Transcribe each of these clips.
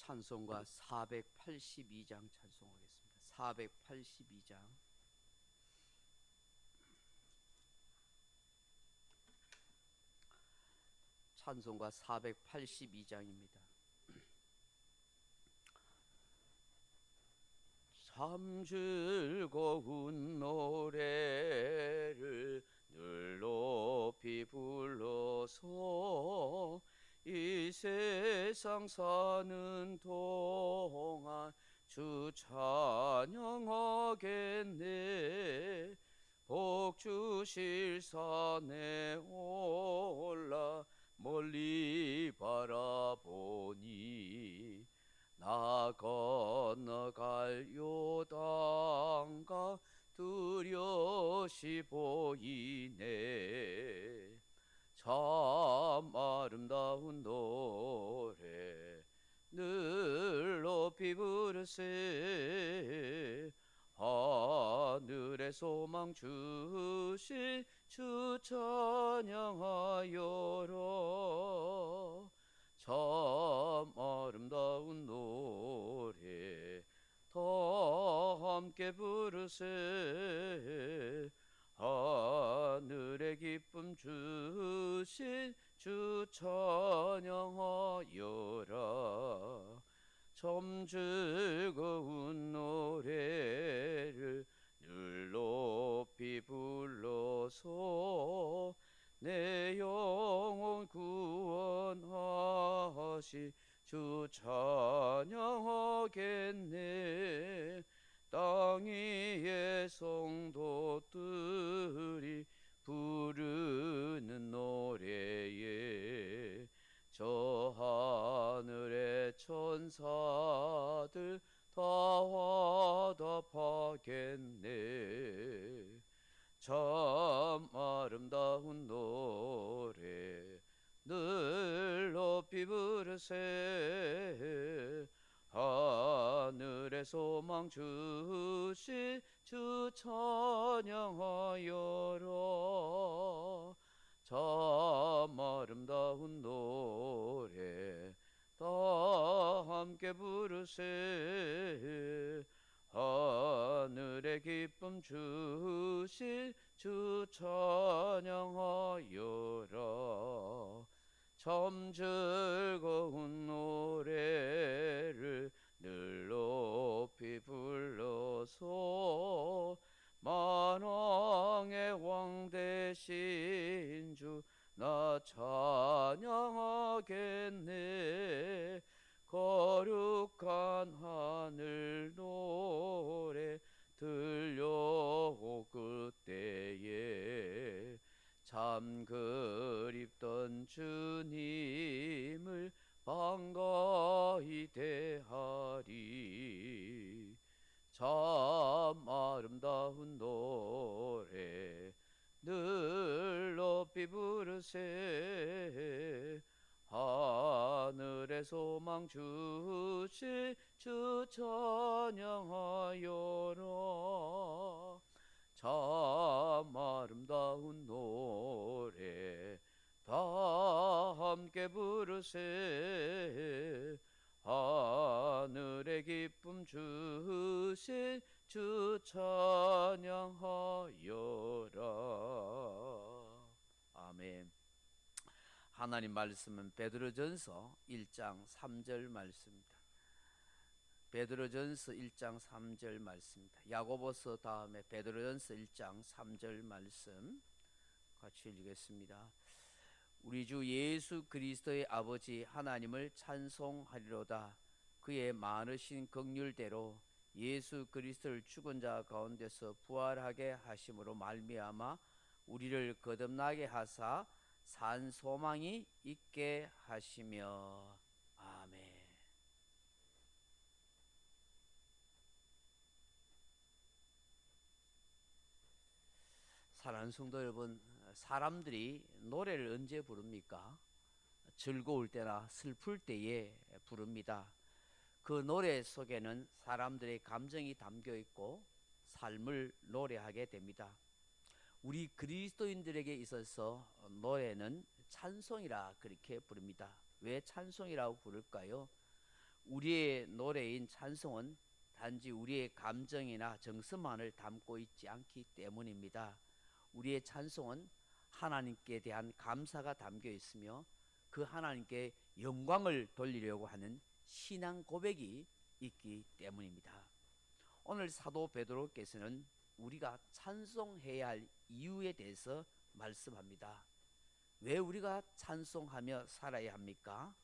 찬송가 482장 찬송하겠습니다. 482장. 찬송가 482장입니다. 참 즐거운 노래를 늘 높이 불러서 이 세상 사는 동안 주 찬양하겠네. 복 주실 산에 올라 멀리 바라보니 나 건너갈 요단강 뚜렷이 보이네. 참 아름다운 노래 늘 높이 부르세. 하늘의 소망 주신 주 찬양하여라. 참 아름다운 노래 다 함께 부르세. 하늘의 기쁨 주신 주 찬양하여라. 참 즐거운 노래를 늘 높이 불러서 내 영혼 구원하시 주 찬양하겠네. 땅 위의 성도들이 부르는 노래에 저 하늘의 천사들 다 화답하겠네. 참 아름다운 노래 늘 높이 부르세. 하늘의 소망 주신 주 찬양하여라. 참 아름다운 노래 다 함께 부르세. 하늘의 기쁨 주신 주 찬양하여라. 참 즐거운 노래를 늘 높이 불러서 만왕의 왕 되신 주 나 찬양하겠네. 거룩한 하늘 노래 들려오 그때에 참 그립던 주님을 반가이 대하리. 참 아름다운 노래 늘 높이 부르세. 하늘의 소망 주신 주 찬양하여라. 참 아름다운 노래 다 함께 부르세. 하늘의 기쁨 주신 주 찬양하여라. 아멘. 하나님 말씀은 베드로전서 1장 3절 말씀입니다. 베드로전서 1장 3절 말씀입니다. 야고보서 다음에 베드로전서 1장 3절 말씀 같이 읽겠습니다. 우리 주 예수 그리스도의 아버지 하나님을 찬송하리로다. 그의 많으신 긍휼대로 예수 그리스도를 죽은 자 가운데서 부활하게 하심으로 말미암아 우리를 거듭나게 하사 산 소망이 있게 하시며. 아멘. 사랑하는 성도 여러분, 사람들이 노래를 언제 부릅니까? 즐거울 때나 슬플 때에 부릅니다. 그 노래 속에는 사람들의 감정이 담겨 있고 삶을 노래하게 됩니다. 우리 그리스도인들에게 있어서 노래는 찬송이라 그렇게 부릅니다. 왜 찬송이라고 부를까요? 우리의 노래인 찬송은 단지 우리의 감정이나 정서만을 담고 있지 않기 때문입니다. 우리의 찬송은 하나님께 대한 감사가 담겨 있으며 그 하나님께 영광을 돌리려고 하는 신앙 고백이 있기 때문입니다. 오늘 사도 베드로께서는 우리가 찬송해야 할 이유에 대해서 말씀합니다. 왜 우리가 찬송하며 살아야 합니까?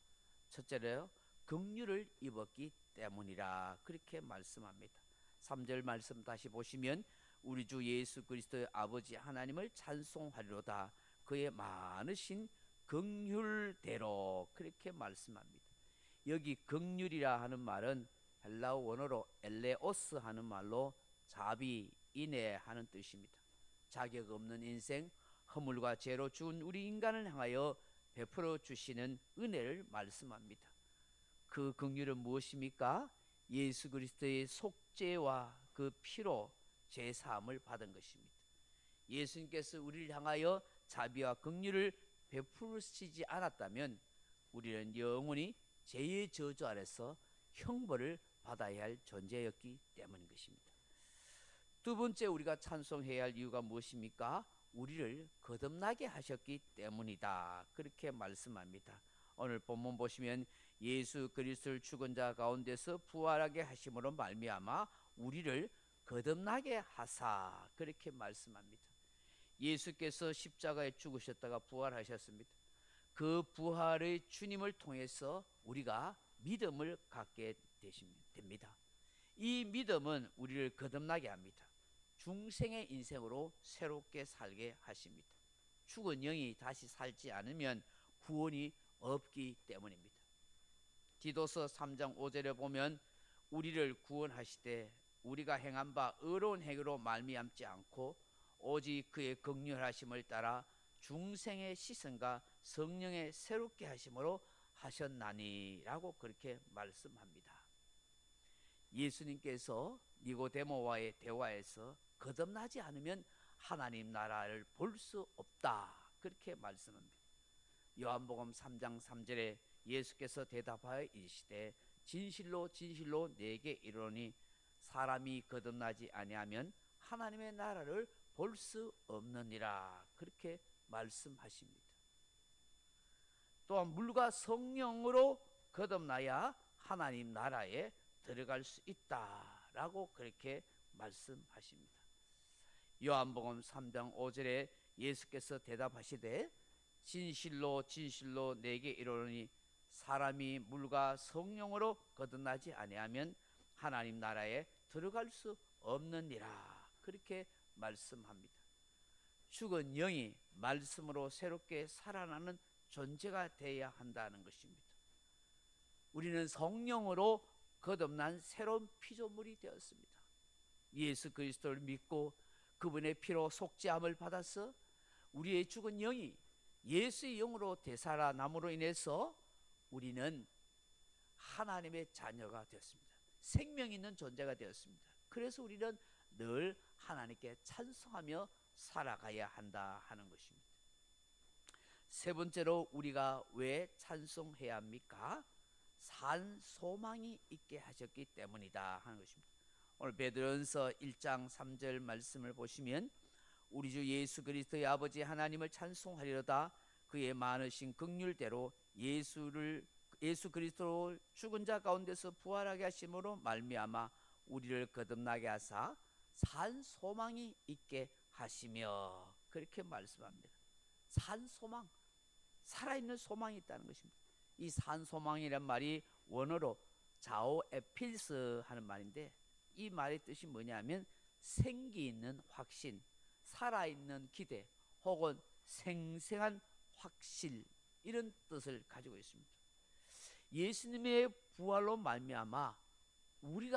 첫째로 긍휼을 입었기 때문이라 그렇게 말씀합니다. 3절 말씀 다시 보시면 우리 주 예수 그리스도의 아버지 하나님을 찬송하리로다 그의 많으신 긍휼대로 그렇게 말씀합니다. 여기 긍휼이라 하는 말은 헬라어 원어로 엘레오스 하는 말로 자비, 인애하는 뜻입니다. 자격 없는 인생, 허물과 죄로 죽은 우리 인간을 향하여 베풀어 주시는 은혜를 말씀합니다. 그 긍휼은 무엇입니까? 예수 그리스도의 속죄와 그 피로 죄 사함을 받은 것입니다. 예수님께서 우리를 향하여 자비와 긍휼을 베푸시지 않았다면 우리는 영원히 죄의 저주 아래서 형벌을 받아야 할 존재였기 때문인 것입니다. 두 번째 우리가 찬송해야 할 이유가 무엇입니까? 우리를 거듭나게 하셨기 때문이다 그렇게 말씀합니다. 오늘 본문 보시면 예수 그리스도를 죽은 자 가운데서 부활하게 하심으로 말미암아 우리를 거듭나게 하사 그렇게 말씀합니다. 예수께서 십자가에 죽으셨다가 부활하셨습니다. 그 부활의 주님을 통해서 우리가 믿음을 갖게 됩니다. 이 믿음은 우리를 거듭나게 합니다. 중생의 인생으로 새롭게 살게 하십니다. 죽은 영이 다시 살지 않으면 구원이 없기 때문입니다. 디도서 3장 5절에 보면 우리를 구원하시되 우리가 행한 바 의로운 행위로 말미암지 않고 오직 그의 긍휼하심을 따라 중생의 시선과 성령의 새롭게 하심으로 하셨나니라고 그렇게 말씀합니다. 예수님께서 니고데모와의 대화에서 거듭나지 않으면 하나님 나라를 볼 수 없다 그렇게 말씀합니다. 요한복음 3장 3절에 예수께서 대답하여 이르시되 진실로 진실로 내게 이르노니 사람이 거듭나지 아니하면 하나님의 나라를 볼 수 없느니라 그렇게 말씀하십니다. 또한 물과 성령으로 거듭나야 하나님 나라에 들어갈 수 있다라고 그렇게 말씀하십니다. 요한복음 3장 5절에 예수께서 대답하시되 진실로 진실로 내게 이르노니 사람이 물과 성령으로 거듭나지 아니하면 하나님 나라에 들어갈 수 없느니라 그렇게 말씀합니다. 죽은 영이 말씀으로 새롭게 살아나는 존재가 되어야 한다는 것입니다. 우리는 성령으로 거듭난 새로운 피조물이 되었습니다. 예수 그리스도를 믿고 그분의 피로 속죄함을 받아서 우리의 죽은 영이 예수의 영으로 되살아남으로 인해서 우리는 하나님의 자녀가 되었습니다. 생명 있는 존재가 되었습니다. 그래서 우리는 늘 하나님께 찬송하며 살아가야 한다 하는 것입니다. 세 번째로 우리가 왜 찬송해야 합니까? 산 소망이 있게 하셨기 때문이다 하는 것입니다. 오늘 베드로전서 1장 3절 말씀을 보시면 우리 주 예수 그리스도의 아버지 하나님을 찬송하리로다 그의 많으신 긍휼대로 예수 그리스도로 죽은 자 가운데서 부활하게 하심으로 말미암아 우리를 거듭나게 하사 산 소망이 있게 하시며 그렇게 말씀합니다. 산 소망, 살아있는 소망이 있다는 것입니다. 이 산 소망이란 말이 원어로 자오 에필스 하는 말인데 이 말의 뜻이 뭐냐면 생기 있는 확신, 살아있는 기대 혹은 생생한 확실 이런 뜻을 가지고 있습니다. 예수님의 부활로 말미암아 우리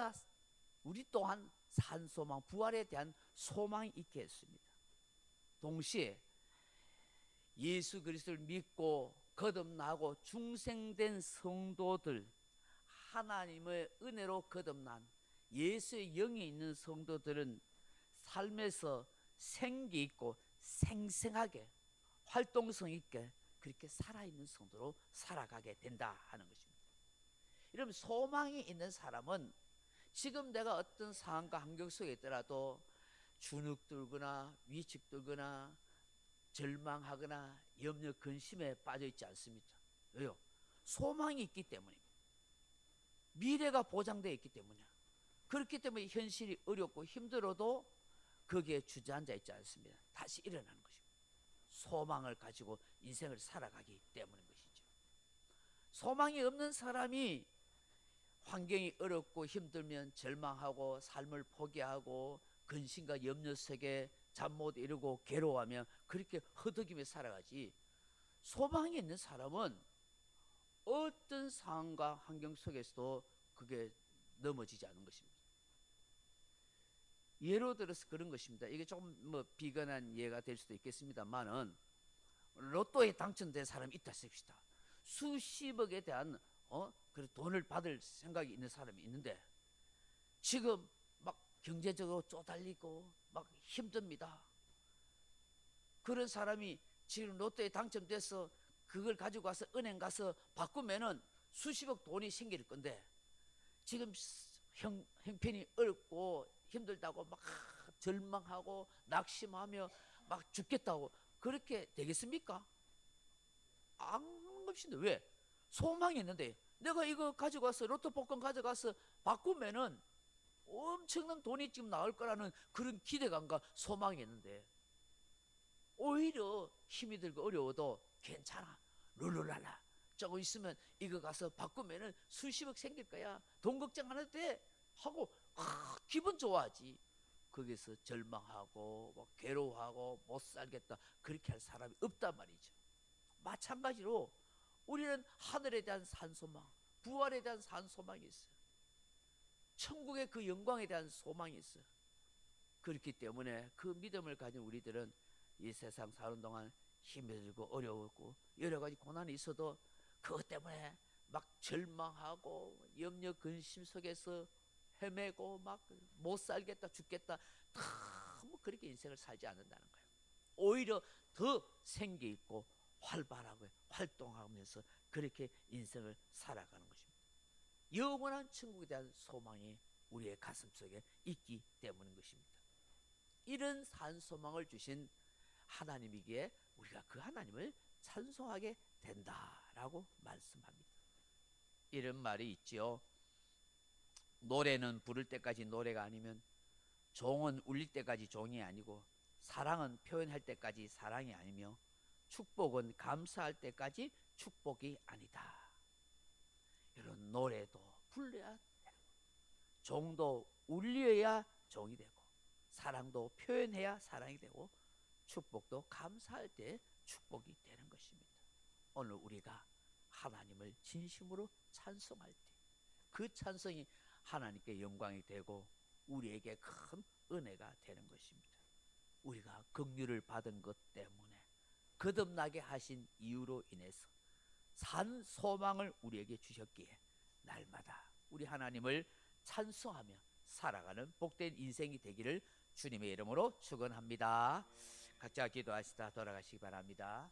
또한 산 소망, 부활에 대한 소망이 있게 했습니다. 동시에 예수 그리스도를 믿고 거듭나고 중생된 성도들, 하나님의 은혜로 거듭난 예수의 영이 있는 성도들은 삶에서 생기 있고 생생하게 활동성 있게 그렇게 살아있는 성도로 살아가게 된다 하는 것입니다. 이러면 소망이 있는 사람은 지금 내가 어떤 상황과 환경 속에 있더라도 주눅 들거나 위축 들거나 절망하거나 염려 근심에 빠져 있지 않습니다. 왜요? 소망이 있기 때문입니다. 미래가 보장되어 있기 때문이야. 그렇기 때문에 현실이 어렵고 힘들어도 거기에 주저앉아 있지 않습니다. 다시 일어나는 것입니다. 소망을 가지고 인생을 살아가기 때문인 것이죠. 소망이 없는 사람이 환경이 어렵고 힘들면 절망하고 삶을 포기하고 근심과 염려 속에 잠 못 이루고 괴로워하며 그렇게 허덕이며 살아가지, 소망이 있는 사람은 어떤 상황과 환경 속에서도 그게 넘어지지 않은 것입니다. 예로 들어서 그런 것입니다. 이게 조금 비근한 예가 될 수도 있겠습니다만은, 로또에 당첨된 사람이 있다 씁시다. 수십억에 대한 그 돈을 받을 생각이 있는 사람이 있는데 지금 막 경제적으로 쪼달리고 막 힘듭니다. 그런 사람이 지금 로또에 당첨돼서 그걸 가지고 가서 은행 가서 바꾸면은 수십억 돈이 생길 건데 지금 형편이 어렵고 힘들다고 막 절망하고 낙심하며 막 죽겠다고 그렇게 되겠습니까? 안 것인데. 왜? 소망이 있는데 내가 이거 가지고 가서 로또 복권 가져가서 바꾸면은 엄청난 돈이 지금 나올 거라는 그런 기대감과 소망이 있는데 오히려 힘이 들고 어려워도 괜찮아, 룰루랄라, 조금 있으면 이거 가서 바꾸면은 수십억 생길 거야, 돈 걱정 안 해도 돼 하고 기분 좋아하지. 거기서 절망하고 뭐 괴로워하고 못 살겠다 그렇게 할 사람이 없단 말이죠. 마찬가지로 우리는 하늘에 대한 산소망, 부활에 대한 산소망이 있어요. 천국의 그 영광에 대한 소망이 있어요. 그렇기 때문에 그 믿음을 가진 우리들은 이 세상 사는 동안 힘이 들고 어려웠고 여러 가지 고난이 있어도 그것 때문에 막 절망하고 염려 근심 속에서 헤매고 막 못 살겠다 죽겠다 너무 그렇게 인생을 살지 않는다는 거예요. 오히려 더 생기 있고 활발하고 활동하면서 그렇게 인생을 살아가는 것입니다. 영원한 천국에 대한 소망이 우리의 가슴속에 있기 때문인 것입니다. 이런 산소망을 주신 하나님이기에 우리가 그 하나님을 찬송하게 된다라고 말씀합니다. 이런 말이 있지요. 노래는 부를 때까지 노래가 아니면, 종은 울릴 때까지 종이 아니고, 사랑은 표현할 때까지 사랑이 아니며, 축복은 감사할 때까지 축복이 아니다. 이런 노래도 불러야 되고, 종도 울려야 종이 되고, 사랑도 표현해야 사랑이 되고, 축복도 감사할 때 축복이 되는 것입니다. 오늘 우리가 하나님을 진심으로 찬송할 때 그 찬송이 하나님께 영광이 되고 우리에게 큰 은혜가 되는 것입니다. 우리가 긍휼을 받은 것 때문에 거듭나게 하신 이유로 인해서 산 소망을 우리에게 주셨기에 날마다 우리 하나님을 찬송하며 살아가는 복된 인생이 되기를 주님의 이름으로 축원합니다. 각자 기도하시다 돌아가시기 바랍니다.